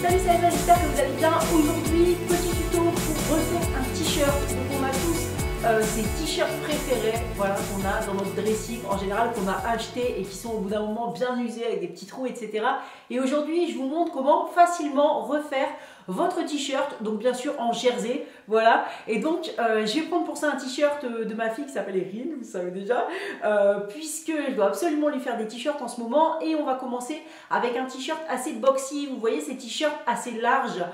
Salut, c'est Eva, j'espère que vous allez bien. Aujourd'hui, petit tuto pour refaire un t-shirt. Donc on a tous ces t-shirts préférés, voilà, qu'on a dans notre dressing en général, qu'on a acheté et qui sont au bout d'un moment bien usés avec des petits trous, etc. Et aujourd'hui, je vous montre comment facilement refaire votre t-shirt, donc bien sûr en jersey, voilà. Et donc je vais prendre pour ça un t-shirt de ma fille qui s'appelle Erin, vous savez déjà, puisque je dois absolument lui faire des t-shirts en ce moment. Et on va commencer avec un t-shirt assez boxy, vous voyez ces t-shirts assez larges,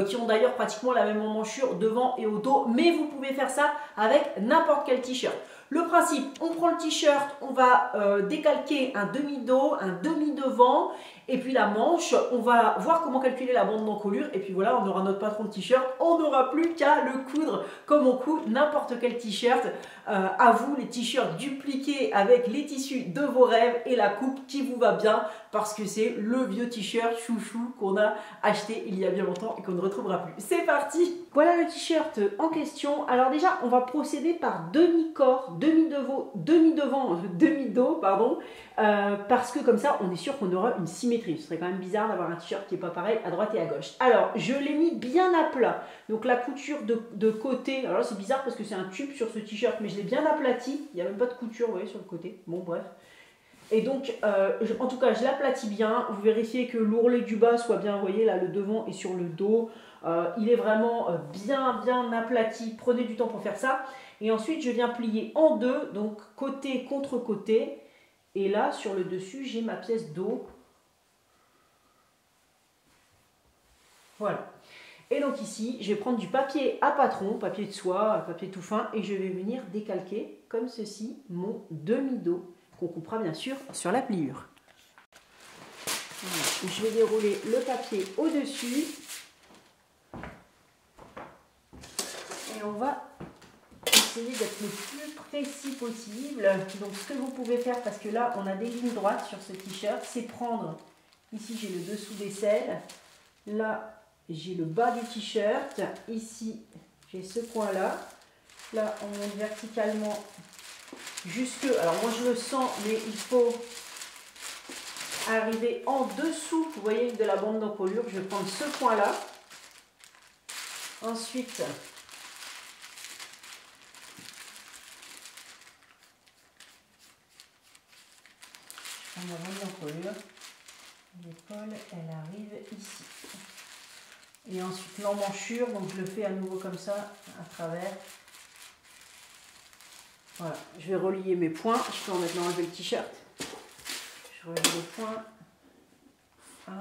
qui ont d'ailleurs pratiquement la même emmanchure devant et au dos, mais vous pouvez faire ça avec n'importe quel t-shirt. Le principe, on prend le t-shirt, on va décalquer un demi-dos, un demi-devant, et puis la manche, on va voir comment calculer la bande d'encolure, et puis voilà, on aura notre patron de t-shirt, on n'aura plus qu'à le coudre comme on coud n'importe quel t-shirt. À vous, les t-shirts dupliqués avec les tissus de vos rêves et la coupe qui vous va bien, parce que c'est le vieux t-shirt chouchou qu'on a acheté il y a bien longtemps et qu'on ne retrouvera plus. C'est parti! Voilà le t-shirt en question. Alors déjà, on va procéder par demi-corps, demi-devant, demi-dos, pardon, parce que comme ça, on est sûr qu'on aura une symétrie. Ce serait quand même bizarre d'avoir un t-shirt qui n'est pas pareil à droite et à gauche. Alors, je l'ai mis bien à plat. Donc la couture de côté, alors c'est bizarre parce que c'est un tube sur ce t-shirt, mais je l'ai bien aplati. Il n'y a même pas de couture, vous voyez, sur le côté. Bon, bref. Et donc, en tout cas, je l'aplatis bien. Vous vérifiez que l'ourlet du bas soit bien, vous voyez, là, le devant est sur le dos. Il est vraiment bien aplati. Prenez du temps pour faire ça. Et ensuite, je viens plier en deux, donc côté contre côté. Et là, sur le dessus, j'ai ma pièce dos. Voilà. Et donc ici, je vais prendre du papier à patron, papier de soie, papier tout fin, et je vais venir décalquer, comme ceci, mon demi-dos, qu'on coupera bien sûr sur la pliure. Voilà. Je vais dérouler le papier au-dessus. Et on va essayer d'être le plus précis possible. Donc ce que vous pouvez faire, parce que là, on a des lignes droites sur ce t-shirt, c'est prendre, ici j'ai le dessous d'aisselle, là, j'ai le bas du t-shirt, ici j'ai ce coin-là, là on monte verticalement jusque, alors moi je le sens, mais il faut arriver en dessous, vous voyez, de la bande d'encolure. Je vais prendre ce coin-là, ensuite je prends ma bande d'encolure, l'épaule elle arrive ici. Et ensuite l'emmanchure, donc je le fais à nouveau comme ça, à travers. Voilà, je vais relier mes points. Je peux maintenant enlever le t-shirt. Je relie les points. Hop.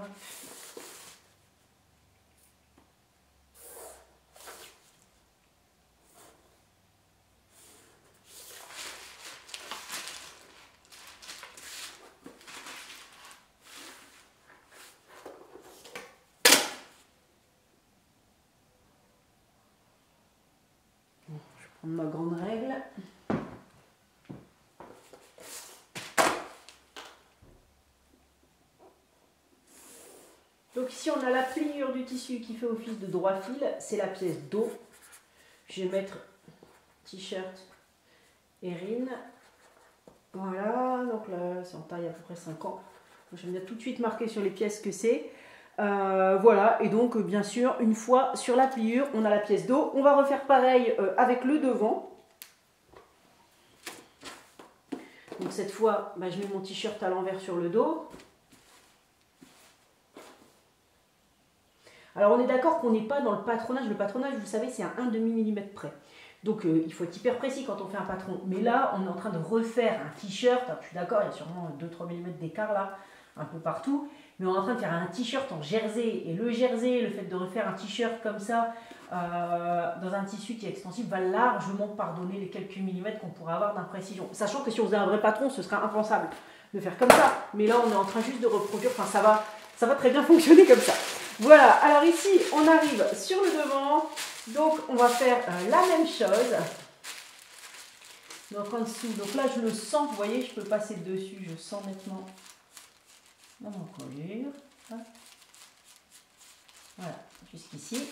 Je vais prendre ma grande règle. Donc ici on a la pliure du tissu qui fait office de droit fil, c'est la pièce dos. Je vais mettre t-shirt Erin. Voilà, donc là c'est en taille à peu près 5 ans. Je vais tout de suite marquer sur les pièces que c'est. Voilà, et donc bien sûr, une fois sur la pliure, on a la pièce dos. On va refaire pareil avec le devant. Donc cette fois, je mets mon t-shirt à l'envers sur le dos. Alors on est d'accord qu'on n'est pas dans le patronage. Le patronage, vous savez, c'est à 1/2 mm près. Donc il faut être hyper précis quand on fait un patron. Mais là, on est en train de refaire un t-shirt. Je suis d'accord, il y a sûrement 2-3 mm d'écart là, un peu partout. Mais on est en train de faire un t-shirt en jersey. Et le jersey, le fait de refaire un t-shirt comme ça, dans un tissu qui est extensible, va largement pardonner les quelques millimètres qu'on pourrait avoir d'imprécision. Sachant que si on faisait un vrai patron, ce serait impensable de faire comme ça. Mais là, on est en train juste de reproduire. Enfin, ça va très bien fonctionner comme ça. Voilà, alors ici, on arrive sur le devant. Donc, on va faire la même chose. Donc, en dessous, donc là, je le sens, vous voyez, je peux passer dessus, je sens nettement dans mon encolure. Voilà, jusqu'ici.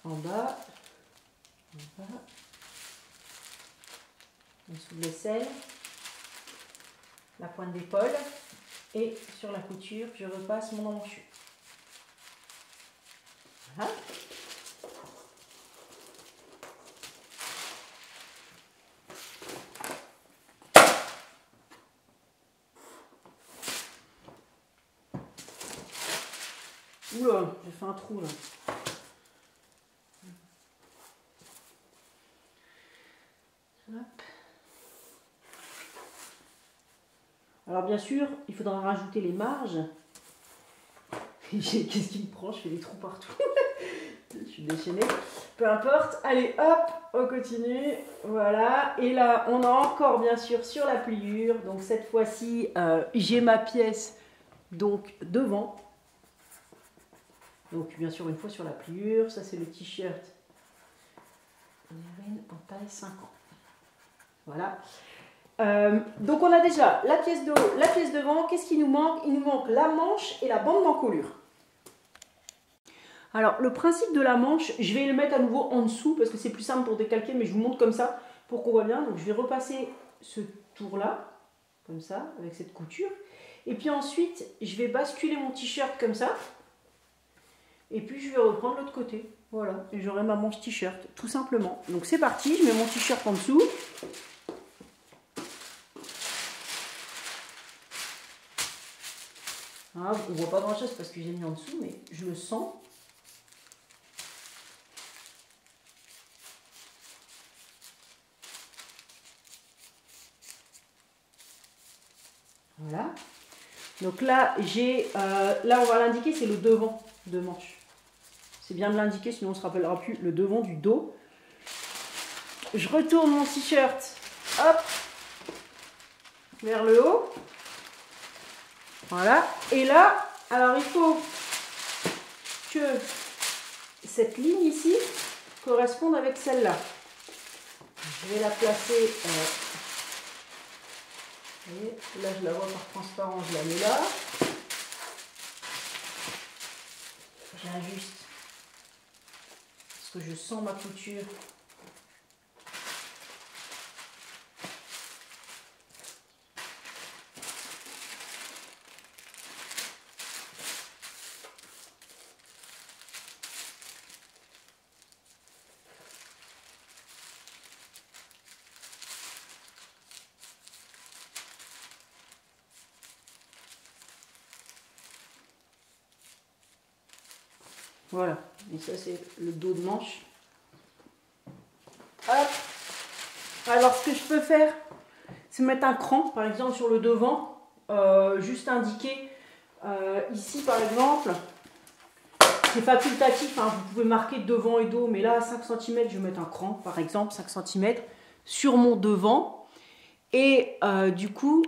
En bas, en dessous de l'aisselle, la pointe d'épaule. Et sur la couture, je repasse mon emmanchure. Voilà. Oula, j'ai fait un trou là. Hop. Alors bien sûr, il faudra rajouter les marges. Qu'est-ce qui me prend? Je fais des trous partout. Je suis déchaînée. Peu importe. Allez, hop, on continue. Voilà. Et là, on a encore bien sûr sur la pliure. Donc cette fois-ci, j'ai ma pièce donc devant. Donc bien sûr une fois sur la pliure. Ça c'est le t-shirt en taille 50. Voilà. Donc on a déjà la pièce de haut, la pièce devant. Qu'est-ce qui nous manque? Il nous manque la manche et la bande d'encolure. Alors le principe de la manche, je vais le mettre à nouveau en dessous parce que c'est plus simple pour décalquer, mais je vous montre comme ça pour qu'on voit bien. Donc je vais repasser ce tour là, comme ça, avec cette couture. Et puis ensuite, je vais basculer mon t-shirt comme ça. Et puis je vais reprendre l'autre côté. Voilà, et j'aurai ma manche t-shirt, tout simplement. Donc c'est parti, je mets mon t-shirt en dessous. Ah, on ne voit pas grand chose parce que j'ai mis en dessous, mais je le sens. Voilà. Donc là, là on va l'indiquer, c'est le devant de manche. C'est bien de l'indiquer, sinon on ne se rappellera plus le devant du dos. Je retourne mon t-shirt, hop, vers le haut. Voilà. Et là, alors il faut que cette ligne ici corresponde avec celle-là. Je vais la placer. Et là, je la vois par transparent, je la mets là. J'ajuste parce que je sens ma couture. Voilà, et ça c'est le dos de manche. Hop. Alors ce que je peux faire, c'est mettre un cran, par exemple sur le devant, juste indiquer ici par exemple, c'est facultatif, hein, vous pouvez marquer devant et dos, mais là à 5 cm, je vais mettre un cran, par exemple 5 cm, sur mon devant. Et du coup,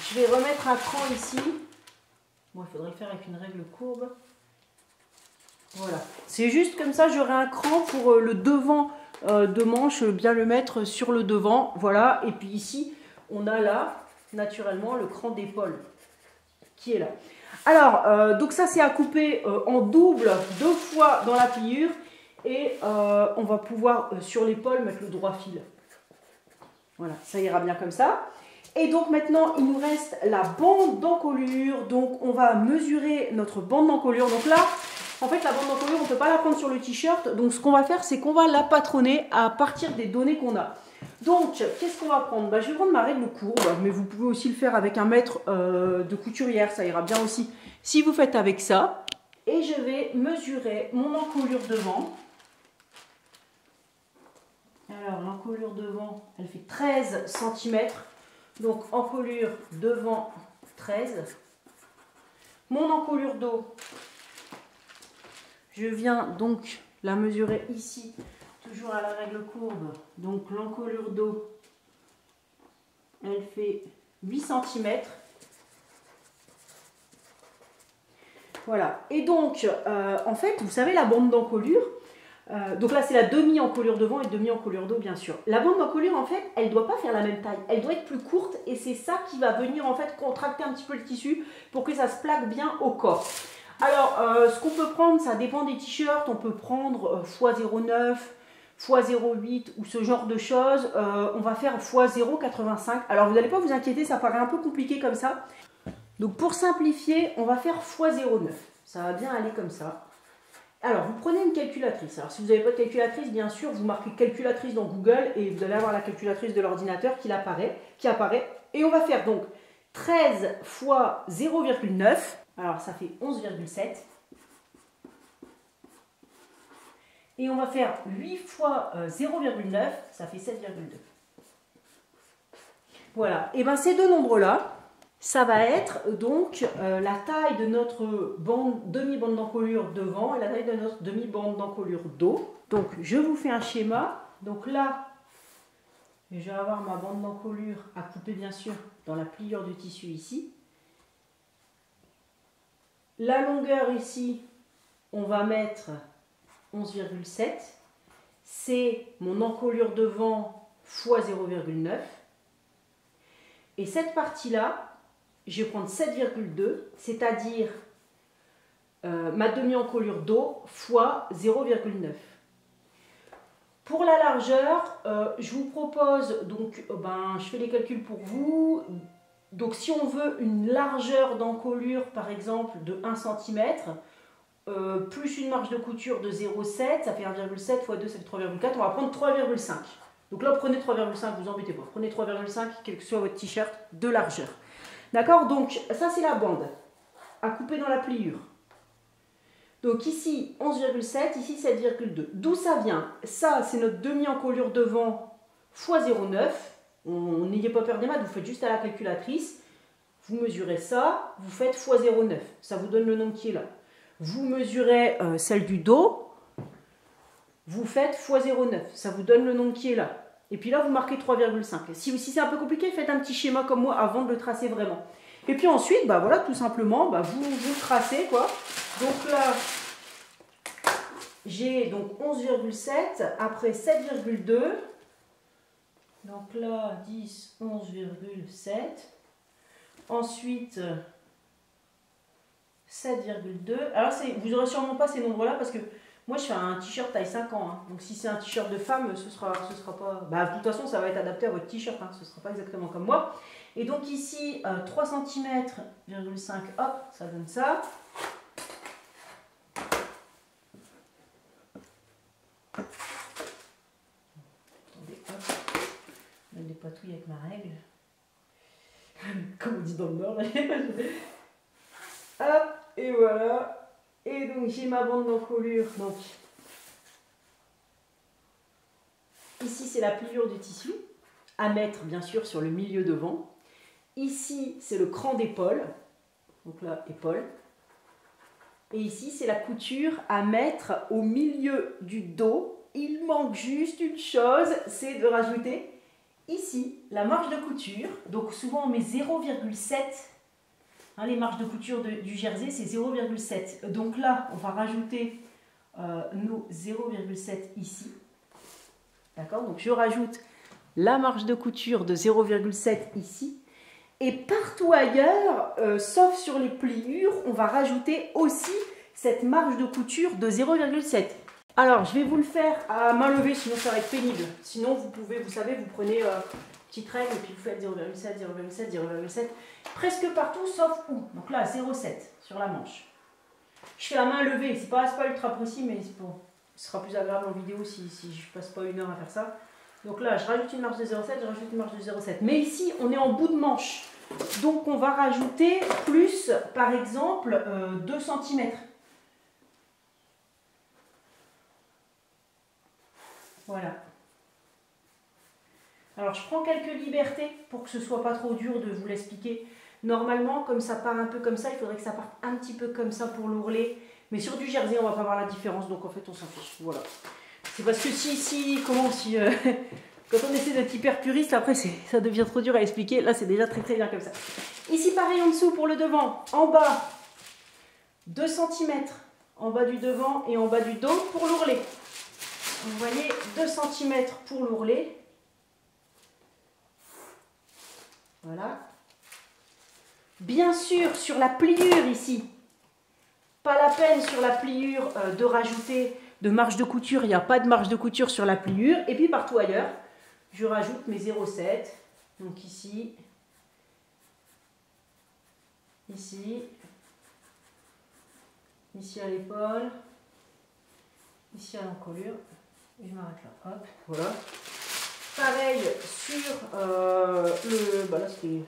je vais remettre un cran ici. Bon, il faudrait le faire avec une règle courbe. Voilà, c'est juste comme ça, j'aurai un cran pour le devant de manche, bien le mettre sur le devant. Voilà, et puis ici, on a là, naturellement, le cran d'épaule qui est là. Alors, donc ça, c'est à couper en double 2 fois dans la pliure. Et on va pouvoir, sur l'épaule, mettre le droit fil. Voilà, ça ira bien comme ça. Et donc maintenant, il nous reste la bande d'encolure. Donc, on va mesurer notre bande d'encolure. Donc là, en fait, la bande d'encolure, on ne peut pas la prendre sur le t-shirt. Donc, ce qu'on va faire, c'est qu'on va la patronner à partir des données qu'on a. Donc, qu'est-ce qu'on va prendre? Je vais prendre ma règle courbe, mais vous pouvez aussi le faire avec un mètre de couturière. Ça ira bien aussi si vous faites avec ça. Et je vais mesurer mon encolure devant. Alors, l'encolure devant, elle fait 13 cm. Donc, encolure devant 13. Mon encolure dos, je viens donc la mesurer ici, toujours à la règle courbe. Donc l'encolure dos, elle fait 8 cm. Voilà. Et donc, en fait, vous savez, la bande d'encolure, donc là c'est la demi-encolure devant et demi-encolure dos, bien sûr. La bande d'encolure, en fait, elle ne doit pas faire la même taille. Elle doit être plus courte et c'est ça qui va venir en fait contracter un petit peu le tissu pour que ça se plaque bien au corps. Alors, ce qu'on peut prendre, ça dépend des t-shirts. On peut prendre x0,9, x0,8 ou ce genre de choses. On va faire x0,85. Alors, vous n'allez pas vous inquiéter, ça paraît un peu compliqué comme ça. Donc, pour simplifier, on va faire x0,9. Ça va bien aller comme ça. Alors, vous prenez une calculatrice. Alors, si vous n'avez pas de calculatrice, bien sûr, vous marquez calculatrice dans Google et vous allez avoir la calculatrice de l'ordinateur qui apparaît. Et on va faire donc 13 fois 0,9. Alors, ça fait 11,7. Et on va faire 8 fois 0,9, ça fait 7,2. Voilà. Et bien, ces deux nombres-là, ça va être donc la taille de notre demi-bande d'encolure devant et la taille de notre demi-bande d'encolure dos. Donc, je vous fais un schéma. Donc là, je vais avoir ma bande d'encolure à couper, bien sûr, dans la pliure du tissu ici. La longueur ici, on va mettre 11,7. C'est mon encolure devant fois 0,9. Et cette partie-là, je vais prendre 7,2, c'est-à-dire ma demi-encolure dos fois 0,9. Pour la largeur, je vous propose, donc je fais les calculs pour vous. Donc si on veut une largeur d'encolure, par exemple, de 1 cm, plus une marge de couture de 0,7, ça fait 1,7 fois 2, ça fait 3,4, on va prendre 3,5. Donc là, prenez 3,5, vous embêtez pas. Prenez 3,5, quel que soit votre t-shirt, de largeur. D'accord? Donc, ça, c'est la bande à couper dans la pliure. Donc ici, 11,7, ici 7,2. D'où ça vient? Ça, c'est notre demi-encolure devant fois 0,9. N'ayez pas peur des maths, vous faites juste à la calculatrice. Vous mesurez ça, vous faites fois 0,9. Ça vous donne le nombre qui est là. Vous mesurez celle du dos. Vous faites fois 0,9, ça vous donne le nombre qui est là. Et puis là, vous marquez 3,5. Si c'est un peu compliqué, faites un petit schéma comme moi avant de le tracer vraiment. Et puis ensuite, voilà, tout simplement, vous tracez, quoi. Donc là, j'ai donc 11,7, après 7,2. Donc là, 10, 11,7. Ensuite, 7,2. Alors, vous n'aurez sûrement pas ces nombres-là parce que moi, je fais un t-shirt taille 5 ans. Hein. Donc, si c'est un t-shirt de femme, ce sera pas... de toute façon, ça va être adapté à votre t-shirt. Hein. Ce ne sera pas exactement comme moi. Et donc, ici, 3 cm,5, hop, ça donne ça. Attendez, hop. Je mets des patouilles avec ma règle. Comme on dit dans le Nord. Hop, et voilà. Et donc j'ai ma bande d'encolure. Donc ici c'est la pliure du tissu à mettre bien sûr sur le milieu devant. Ici c'est le cran d'épaule. Donc là épaule. Et ici c'est la couture à mettre au milieu du dos. Il manque juste une chose, c'est de rajouter ici la marge de couture. Donc souvent on met 0,7. Les marges de couture du jersey, c'est 0,7. Donc là, on va rajouter nos 0,7 ici. D'accord? Donc je rajoute la marge de couture de 0,7 ici. Et partout ailleurs, sauf sur les pliures, on va rajouter aussi cette marge de couture de 0,7. Alors, je vais vous le faire à main levée, sinon ça va être pénible. Sinon, vous pouvez, vous savez, vous prenez... petite règle et puis vous faites 0,7, 0,7, 0,7 presque partout sauf où. Donc là 0,7 sur la manche. Je fais la main levée, c'est pas ultra précis mais ce sera plus agréable en vidéo si je passe pas 1 heure à faire ça. Donc là je rajoute une marge de 0,7, je rajoute une marge de 0,7. Mais ici on est en bout de manche. Donc on va rajouter plus par exemple 2 cm. Voilà. Alors, je prends quelques libertés pour que ce ne soit pas trop dur de vous l'expliquer. Normalement, comme ça part un peu comme ça, il faudrait que ça parte un petit peu comme ça pour l'ourlet. Mais sur du jersey, on ne va pas voir la différence, donc en fait, on s'en fiche. Voilà. C'est parce que quand on essaie d'être hyper puriste, après, ça devient trop dur à expliquer. Là, c'est déjà très très bien comme ça. Ici, pareil en dessous pour le devant. En bas, 2 cm en bas du devant et en bas du dos pour l'ourlet. Vous voyez, 2 cm pour l'ourlet. Voilà. Bien sûr, sur la pliure ici, pas la peine sur la pliure de rajouter de marge de couture. Il n'y a pas de marge de couture sur la pliure. Et puis partout ailleurs, je rajoute mes 0,7. Donc ici, ici à l'épaule, ici à l'encolure, et je m'arrête là, hop, voilà. Pareil sur le, bah là c'était,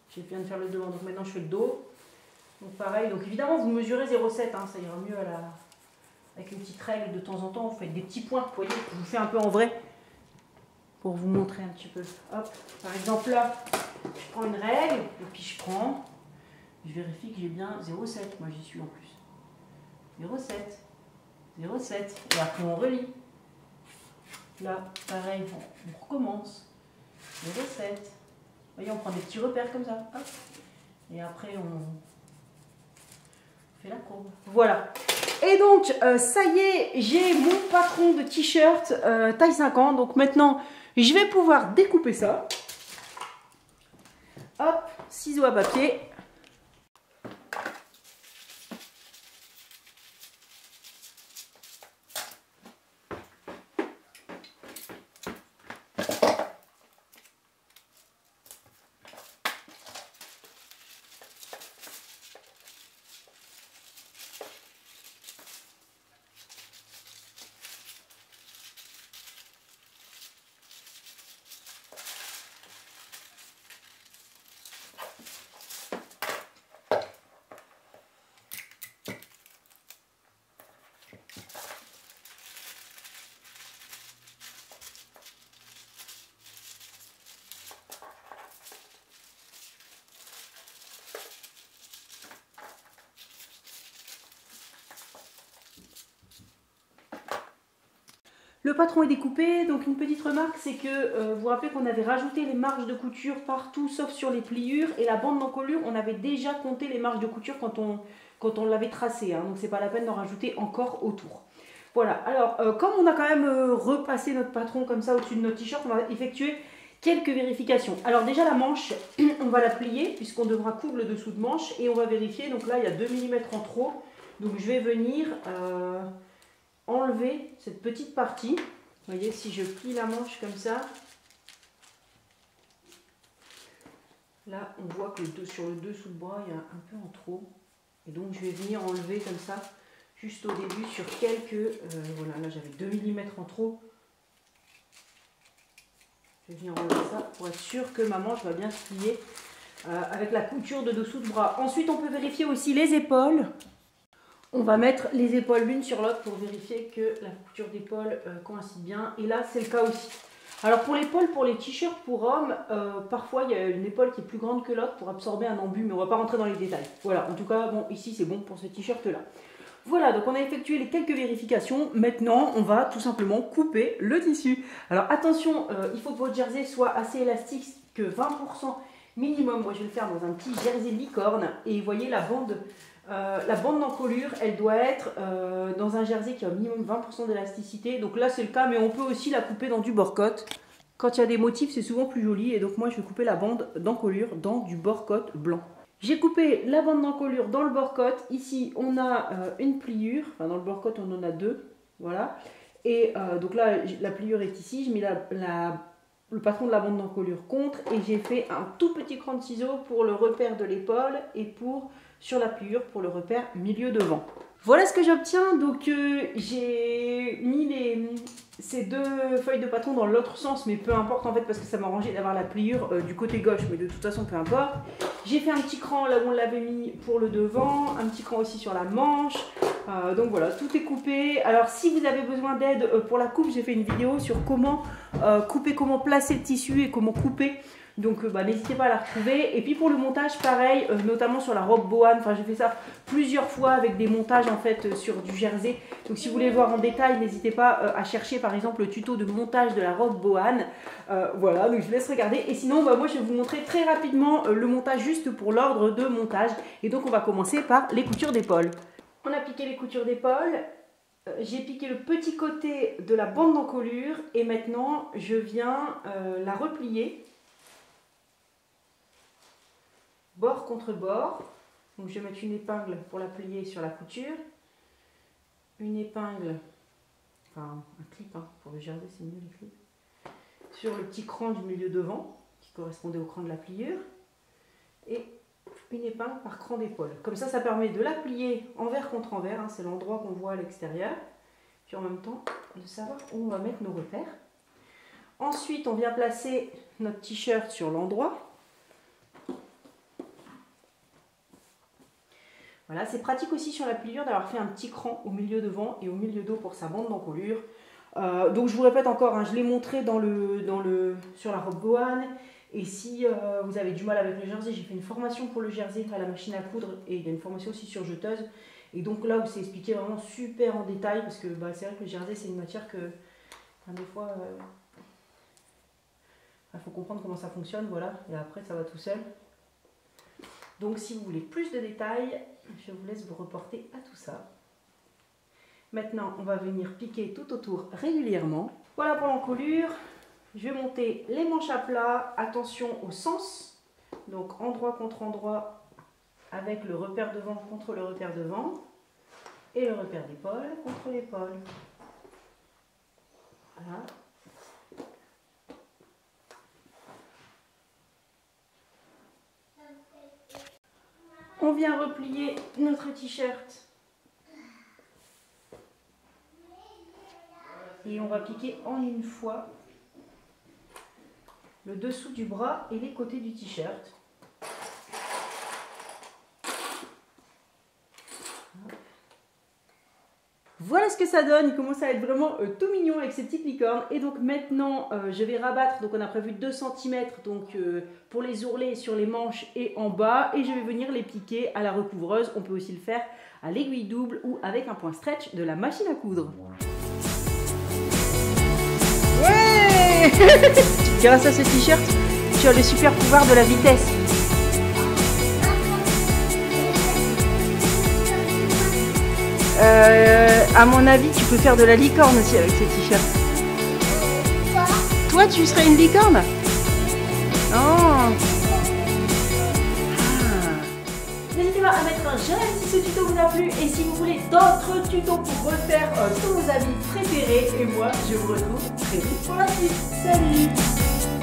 j'ai viens de faire le devant, donc maintenant je fais le dos. Donc pareil, donc évidemment vous mesurez 0,7, hein, ça ira mieux à la, avec une petite règle de temps en temps, vous faites des petits points, vous voyez, je vous fais un peu en vrai, pour vous montrer un petit peu. Hop, par exemple là, je prends une règle, et puis je vérifie que j'ai bien 0,7, moi j'y suis en plus. 0,7, 0,7, et après on relie. Là, pareil, on recommence. 0,7. Vous voyez, on prend des petits repères comme ça. Hop. Et après, on fait la courbe. Voilà. Et donc, ça y est, j'ai mon patron de t-shirt taille 50. Donc maintenant, je vais pouvoir découper ça. Hop, ciseaux à papier. Le patron est découpé, donc une petite remarque, c'est que vous vous rappelez qu'on avait rajouté les marges de couture partout sauf sur les pliures, et la bande d'encolure, on avait déjà compté les marges de couture quand on l'avait tracé, hein, donc c'est pas la peine d'en rajouter encore autour. Voilà, alors comme on a quand même repassé notre patron comme ça au-dessus de notre t-shirt, on va effectuer quelques vérifications. Alors déjà la manche, on va la plier puisqu'on devra coudre le dessous de manche, et on va vérifier, donc là il y a 2 mm en trop, donc je vais venir enlever cette petite partie. Vous voyez, si je plie la manche comme ça, là on voit que sur le dessous de bras il y a un peu en trop, et donc je vais venir enlever comme ça juste au début sur quelques voilà, là j'avais 2 mm en trop, je vais venir enlever ça pour être sûr que ma manche va bien se plier avec la couture de dessous de bras. Ensuite on peut vérifier aussi les épaules. On va mettre les épaules l'une sur l'autre pour vérifier que la couture d'épaule coïncide bien. Et là, c'est le cas aussi. Alors pour l'épaule, pour les t-shirts pour hommes, parfois il y a une épaule qui est plus grande que l'autre pour absorber un embut, mais on ne va pas rentrer dans les détails. Voilà, en tout cas, bon, ici c'est bon pour ce t-shirt-là. Voilà, donc on a effectué les quelques vérifications. Maintenant, on va tout simplement couper le tissu. Alors attention, il faut que votre jersey soit assez élastique, que 20% minimum. Moi, je vais le faire dans un petit jersey licorne. Et vous voyez la bande d'encolure, elle doit être dans un jersey qui a au minimum 20% d'élasticité. Donc là, c'est le cas, mais on peut aussi la couper dans du bord-cotte. Quand il y a des motifs, c'est souvent plus joli. Et donc moi, je vais couper la bande d'encolure dans du bord-cotte blanc. J'ai coupé la bande d'encolure dans le bord-cotte. Ici, on a une pliure. Enfin, dans le bord-cotte, on en a deux. Voilà. Et donc là, la pliure est ici. Je mets le patron de la bande d'encolure contre. Et j'ai fait un tout petit cran de ciseau pour le repère de l'épaule et sur la pliure pour le repère milieu devant. Voilà ce que j'obtiens. Donc j'ai mis ces deux feuilles de patron dans l'autre sens, mais peu importe en fait, parce que ça m'arrangeait d'avoir la pliure du côté gauche, mais de toute façon peu importe. J'ai fait un petit cran là où on l'avait mis pour le devant, un petit cran aussi sur la manche. Donc voilà, tout est coupé. Alors si vous avez besoin d'aide pour la coupe, j'ai fait une vidéo sur comment couper, comment placer le tissu et comment couper. Donc n'hésitez pas à la retrouver. Et puis pour le montage, pareil, notamment sur la robe bohan. Enfin, j'ai fait ça plusieurs fois avec des montages en fait sur du jersey. Donc si vous voulez voir en détail, n'hésitez pas à chercher par exemple le tuto de montage de la robe bohan. Voilà, donc je vous laisse regarder. Et sinon, moi je vais vous montrer très rapidement le montage juste pour l'ordre de montage. Et donc on va commencer par les coutures d'épaule. On a piqué les coutures d'épaule. J'ai piqué le petit côté de la bande d'encolure. Et maintenant, je viens la replier. Bord contre bord. Donc je vais mettre une épingle pour la plier sur la couture. Une épingle, enfin un clip, hein, pour le jersey c'est mieux les clips, sur le petit cran du milieu devant, qui correspondait au cran de la pliure. Et une épingle par cran d'épaule. Comme ça, ça permet de la plier envers contre envers, hein, c'est l'endroit qu'on voit à l'extérieur. puis en même temps de savoir où on va mettre nos repères. Ensuite, on vient placer notre t-shirt sur l'endroit. Voilà, c'est pratique aussi sur la pliure d'avoir fait un petit cran au milieu devant et au milieu dos pour sa bande d'encolure. Donc je vous répète encore, hein, je l'ai montré sur la robe Gohan. Et si vous avez du mal avec le jersey, j'ai fait une formation pour le jersey à la machine à coudre et il y a une formation aussi sur jeteuse. Et donc là où c'est expliqué vraiment super en détail parce que c'est vrai que le jersey c'est une matière que des fois il faut comprendre comment ça fonctionne, voilà, et après ça va tout seul. Donc si vous voulez plus de détails, je vous laisse vous reporter à tout ça. Maintenant, on va venir piquer tout autour régulièrement. Voilà pour l'encolure. Je vais monter les manches à plat. Attention au sens. Donc endroit contre endroit avec le repère devant contre le repère devant. Et le repère d'épaule contre l'épaule. Voilà. On vient replier notre t-shirt. Et on va piquer en une fois le dessous du bras et les côtés du t-shirt. Voilà ce que ça donne, il commence à être vraiment tout mignon avec ces petites licornes. Et donc maintenant, je vais rabattre, donc on a prévu 2 cm donc, pour les ourlets sur les manches et en bas. Et je vais venir les piquer à la recouvreuse. On peut aussi le faire à l'aiguille double ou avec un point stretch de la machine à coudre. Ouais. Grâce à ce t-shirt, tu as le super pouvoir de la vitesse. À mon avis, tu peux faire de la licorne aussi avec ces t-shirts. Toi, tu serais une licorne? Oh. N'hésitez pas à mettre un j'aime si ce tuto vous a plu et si vous voulez d'autres tutos pour refaire tous vos habits préférés. Et moi, je vous retrouve très vite pour la suite. Salut!